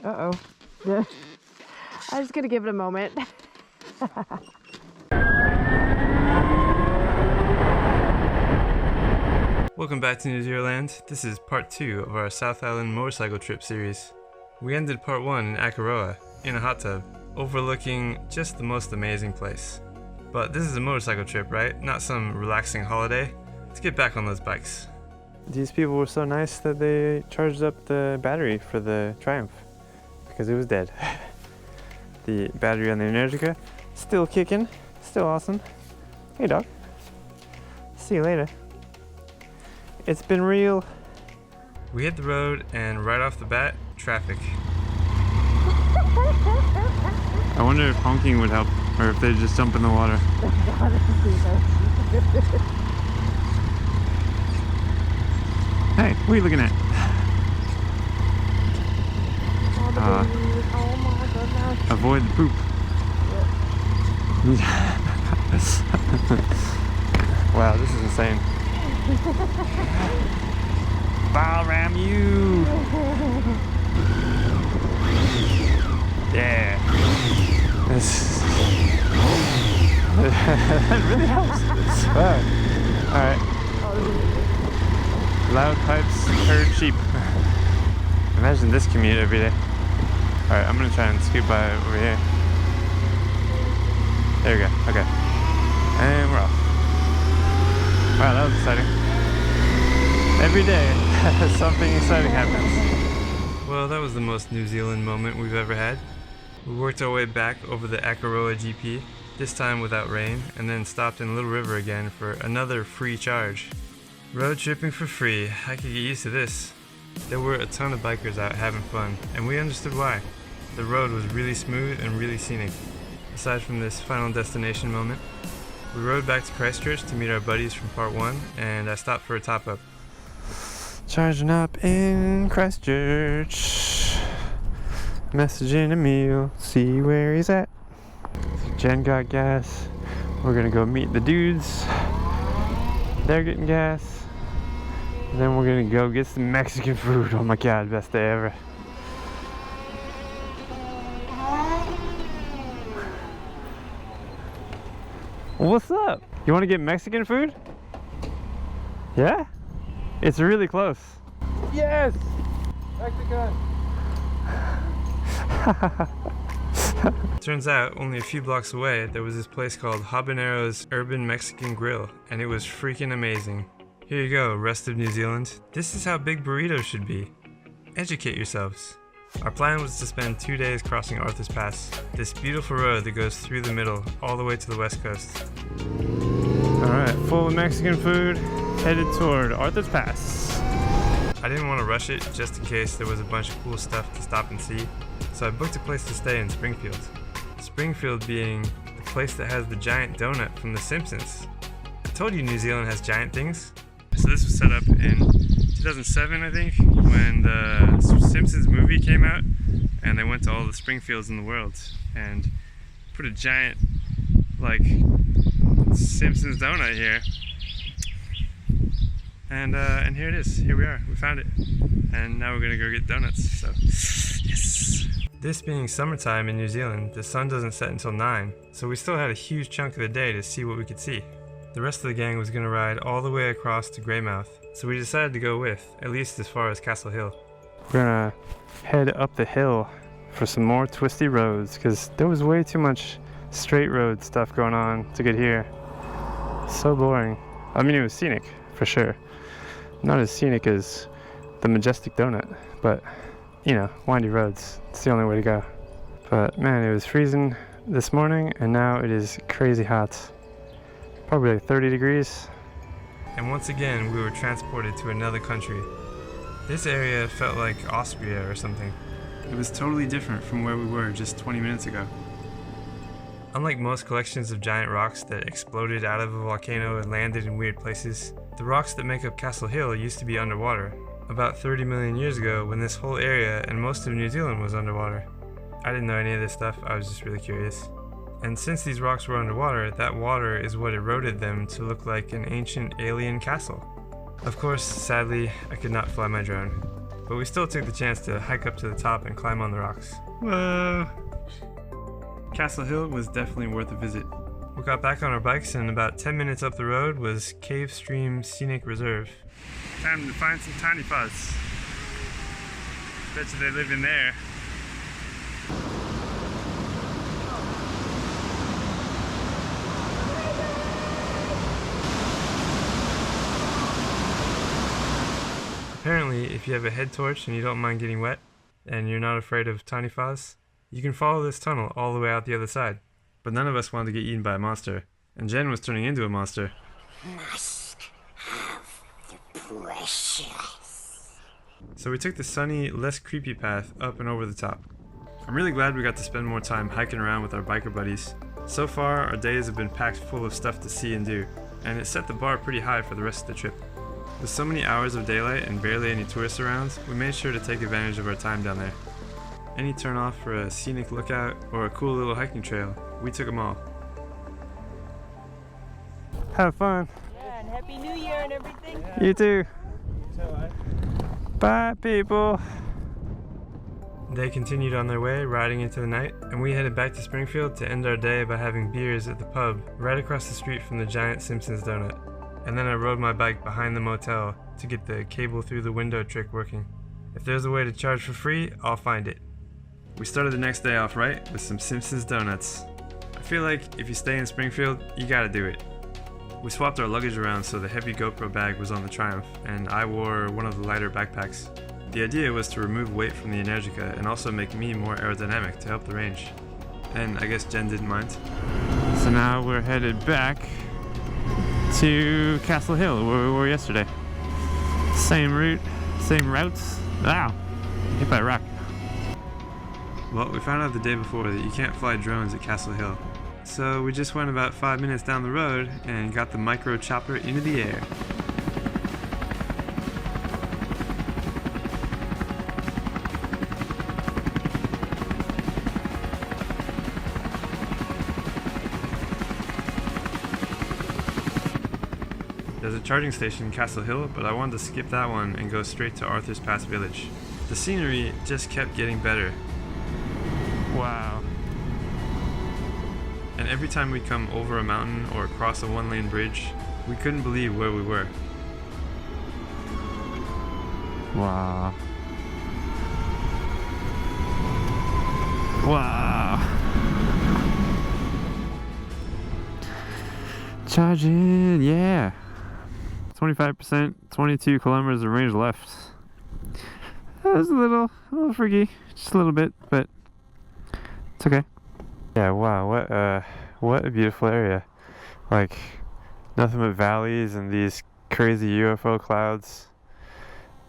Uh-oh. I'm just gonna give it a moment. Welcome back to NewZeroland. This is part 2 of our South Island motorcycle trip series. We ended part 1 in Akaroa, in a hot tub, overlooking just the most amazing place. But this is a motorcycle trip, right? Not some relaxing holiday. Let's get back on those bikes. These people were so nice that they charged up the battery for the Triumph, because it was dead. The battery on the Energica, still kicking, still awesome. Hey dog, see you later. It's been real. We hit the road and right off the bat, traffic. I wonder if honking would help, or if they'd just jump in the water. Hey, what are you looking at? Oh my goodness. Avoid the poop. Wow, this is insane. I'll ram you! Yeah. This that really helps. Wow. Alright. Loud pipes, herd sheep. Imagine this commute every day. Alright, I'm gonna try and scoot by over here. There we go, okay. And we're off. Wow, that was exciting. Every day, something exciting happens. Well, that was the most New Zealand moment we've ever had. We worked our way back over the Akaroa GP, this time without rain, and then stopped in Little River again for another free charge. Road tripping for free, I could get used to this. There were a ton of bikers out having fun, and we understood why. The road was really smooth and really scenic. Aside from this final destination moment, we rode back to Christchurch to meet our buddies from part 1, and I stopped for a top-up. Charging up in Christchurch. Messaging Emil, see where he's at. Jen got gas. We're gonna go meet the dudes. They're getting gas. And then we're gonna go get some Mexican food. Oh my god, best day ever. What's up? You wanna get Mexican food? Yeah? It's really close. Yes! Mexican! Turns out, only a few blocks away, there was this place called Habanero's Urban Mexican Grill, and it was freaking amazing. Here you go, rest of New Zealand. This is how big burritos should be. Educate yourselves. Our plan was to spend 2 days crossing Arthur's Pass, this beautiful road that goes through the middle, all the way to the west coast. Alright, full of Mexican food, headed toward Arthur's Pass. I didn't want to rush it just in case there was a bunch of cool stuff to stop and see, so I booked a place to stay in Springfield. Springfield being the place that has the giant donut from The Simpsons. I told you New Zealand has giant things. So this was set up in 2007, I think, when the Simpsons movie came out, and they went to all the Springfields in the world and put a giant, like, Simpsons donut here. And here it is. Here we are. We found it. And now we're gonna go get donuts. So, yes. This being summertime in New Zealand, the sun doesn't set until 9, so we still had a huge chunk of the day to see what we could see. The rest of the gang was gonna ride all the way across to Greymouth, so we decided to go with, at least as far as Castle Hill. We're gonna head up the hill for some more twisty roads, because there was way too much straight road stuff going on to get here. So boring. I mean, it was scenic, for sure. Not as scenic as the Majestic Donut, but, you know, windy roads. It's the only way to go. But man, it was freezing this morning, and now it is crazy hot. Probably like 30 degrees. And once again, we were transported to another country. This area felt like Austria or something. It was totally different from where we were just 20 minutes ago. Unlike most collections of giant rocks that exploded out of a volcano and landed in weird places, the rocks that make up Castle Hill used to be underwater, about 30 million years ago when this whole area and most of New Zealand was underwater. I didn't know any of this stuff, I was just really curious. And since these rocks were underwater, that water is what eroded them to look like an ancient alien castle. Of course, sadly, I could not fly my drone. but we still took the chance to hike up to the top and climb on the rocks. Whoa! Castle Hill was definitely worth a visit. We got back on our bikes and about 10 minutes up the road was Cave Stream Scenic Reserve. Time to find some tiny fuzz. Bet you they live in there. Apparently, if you have a head torch and you don't mind getting wet, and you're not afraid of tiny fuzz, you can follow this tunnel all the way out the other side. But none of us wanted to get eaten by a monster, and Jen was turning into a monster. Must have the precious. So we took the sunny, less creepy path up and over the top. I'm really glad we got to spend more time hiking around with our biker buddies. So far, our days have been packed full of stuff to see and do, and it set the bar pretty high for the rest of the trip. With so many hours of daylight and barely any tourists around, we made sure to take advantage of our time down there. Any turnoff for a scenic lookout or a cool little hiking trail, we took them all. Have fun. Yeah, and Happy New Year and everything. Yeah. You too. Bye, people. They continued on their way, riding into the night, and we headed back to Springfield to end our day by having beers at the pub right across the street from the giant Simpsons donut. And then I rode my bike behind the motel to get the cable through the window trick working. If there's a way to charge for free, I'll find it. We started the next day off right with some Simpsons donuts. I feel like if you stay in Springfield, you gotta do it. We swapped our luggage around so the heavy GoPro bag was on the Triumph, and I wore one of the lighter backpacks. The idea was to remove weight from the Energica and also make me more aerodynamic to help the range. And I guess Jen didn't mind. So now we're headed back to Castle Hill, where we were yesterday. Same route, same routes. Wow, hit by a rock. Well, we found out the day before that you can't fly drones at Castle Hill. So we just went about 5 minutes down the road and got the micro chopper into the air. There's a charging station in Castle Hill, but I wanted to skip that one and go straight to Arthur's Pass Village. The scenery just kept getting better. Wow. And every time we come over a mountain or across a one-lane bridge, we couldn't believe where we were. Wow. Wow. Charging, yeah. 25%, 22 kilometers of range left. That was a little freaky, just a little bit, but it's okay. Yeah, wow, what a beautiful area. Like, nothing but valleys and these crazy UFO clouds.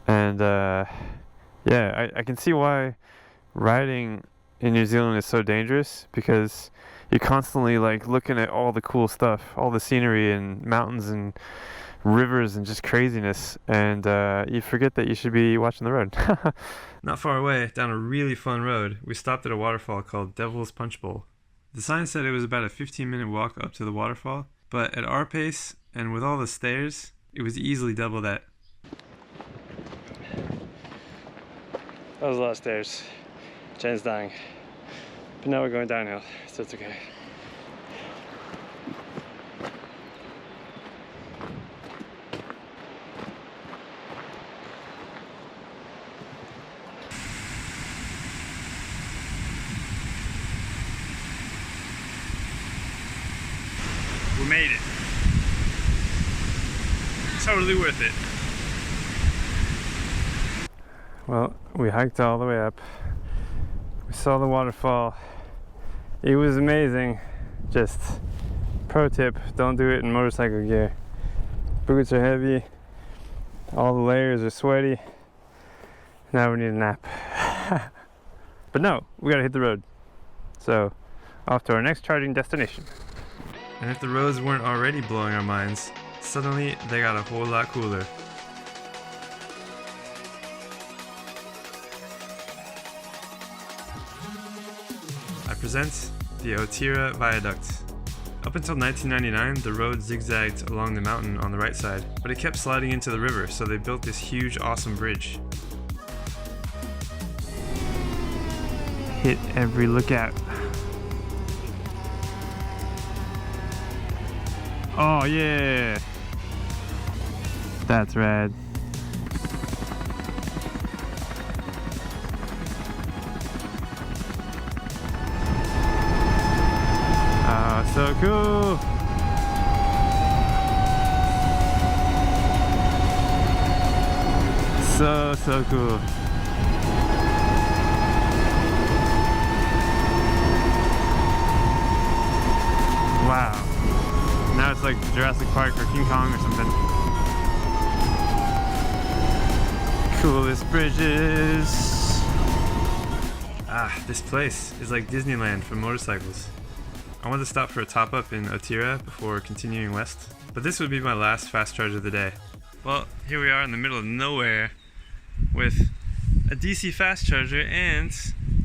And yeah, I can see why riding in New Zealand is so dangerous, because you're constantly like looking at all the cool stuff, all the scenery and mountains and rivers and just craziness, and you forget that you should be watching the road. Not far away, down a really fun road, we stopped at a waterfall called Devil's Punchbowl. The sign said it was about a 15-minute walk up to the waterfall, but at our pace and with all the stairs, it was easily double that. That was a lot of stairs. Jen's dying. But now we're going downhill, so it's okay. We made it. Totally worth it. Well, we hiked all the way up. We saw the waterfall. It was amazing. Just pro tip, don't do it in motorcycle gear. Boots are heavy. All the layers are sweaty. Now we need a nap. But no, we gotta hit the road. So, off to our next charging destination. And if the roads weren't already blowing our minds, suddenly they got a whole lot cooler. I present the Otira Viaduct. Up until 1999, the road zigzagged along the mountain on the right side, but it kept sliding into the river, so they built this huge, awesome bridge. hit every lookout. Oh yeah! That's rad. Oh, so cool! So cool. Wow. Now it's like Jurassic Park or King Kong or something. Coolest bridges. Ah, this place is like Disneyland for motorcycles. I wanted to stop for a top up in Otira before continuing west, but this would be my last fast charge of the day. Well, here we are in the middle of nowhere with a DC fast charger and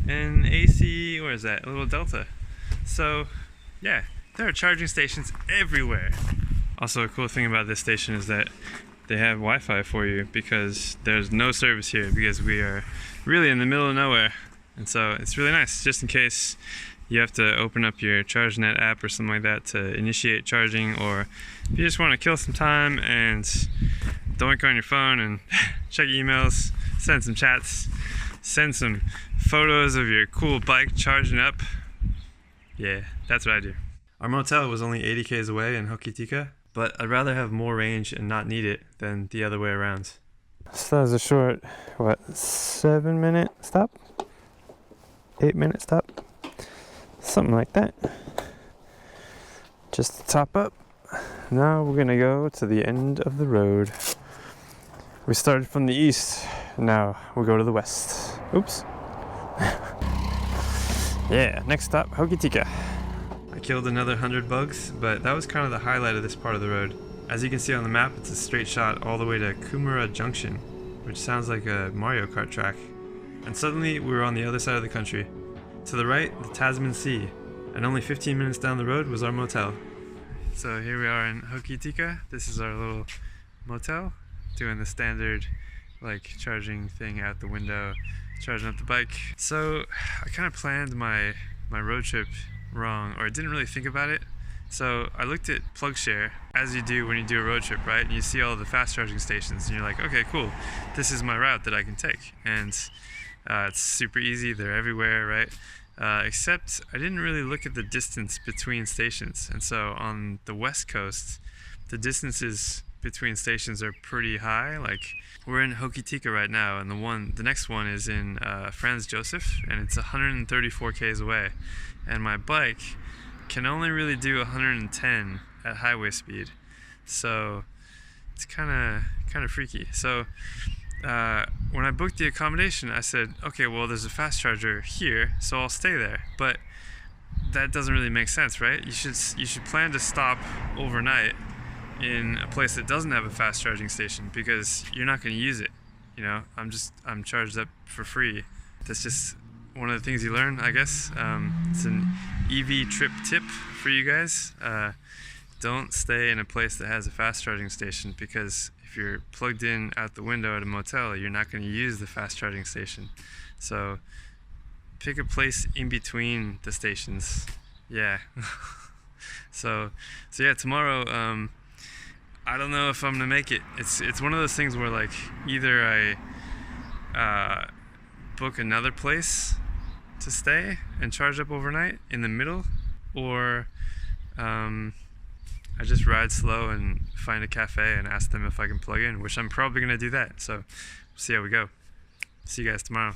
an AC, where is that? A little Delta. So, yeah, there are charging stations everywhere. Also, a cool thing about this station is that they have Wi-Fi for you because there's no service here because we are really in the middle of nowhere. And so it's really nice, just in case you have to open up your ChargeNet app or something like that to initiate charging, or if you just want to kill some time and doink on your phone and check emails, send some chats, send some photos of your cool bike charging up. Yeah, that's what I do. Our motel was only 80 k's away in Hokitika, but I'd rather have more range and not need it than the other way around. So that was a short, what, 7-minute stop? 8-minute stop? Something like that. Just to top up. Now we're gonna go to the end of the road. We started from the east, now we'll go to the west. Oops. Yeah, next stop, Hokitika. I killed another 100 bugs, but that was kind of the highlight of this part of the road. As you can see on the map, it's a straight shot all the way to Kumara Junction, which sounds like a Mario Kart track. And suddenly we were on the other side of the country. To the right, the Tasman Sea, and only 15 minutes down the road was our motel. So here we are in Hokitika. This is our little motel, doing the standard like charging thing out the window, charging up the bike. So I kind of planned my road trip wrong, or I didn't really think about it. So I looked at PlugShare, as you do when you do a road trip, right? And you see all the fast charging stations and you're like, okay, cool, this is my route that I can take. And it's super easy, they're everywhere, right? Except I didn't really look at the distance between stations. And so on the west coast, the distances between stations are pretty high. Like we're in Hokitika right now, and the next one is in Franz Josef, and it's 134 k's away. And my bike can only really do 110 at highway speed. So it's kind of freaky. So when I booked the accommodation, I said, okay, well, there's a fast charger here, so I'll stay there. But that doesn't really make sense, right? You should plan to stop overnight in a place that doesn't have a fast charging station, because you're not going to use it. You know, I'm charged up for free. That's just one of the things you learn, I guess. It's an EV trip tip for you guys. Don't stay in a place that has a fast charging station, because if you're plugged in out the window at a motel, you're not going to use the fast charging station. So pick a place in between the stations. Yeah. so yeah, tomorrow, I don't know if I'm gonna make it. It's one of those things where like either I book another place to stay and charge up overnight in the middle, or I just ride slow and find a cafe and ask them if I can plug in, which I'm probably gonna do that. So we'll see how we go. See you guys tomorrow.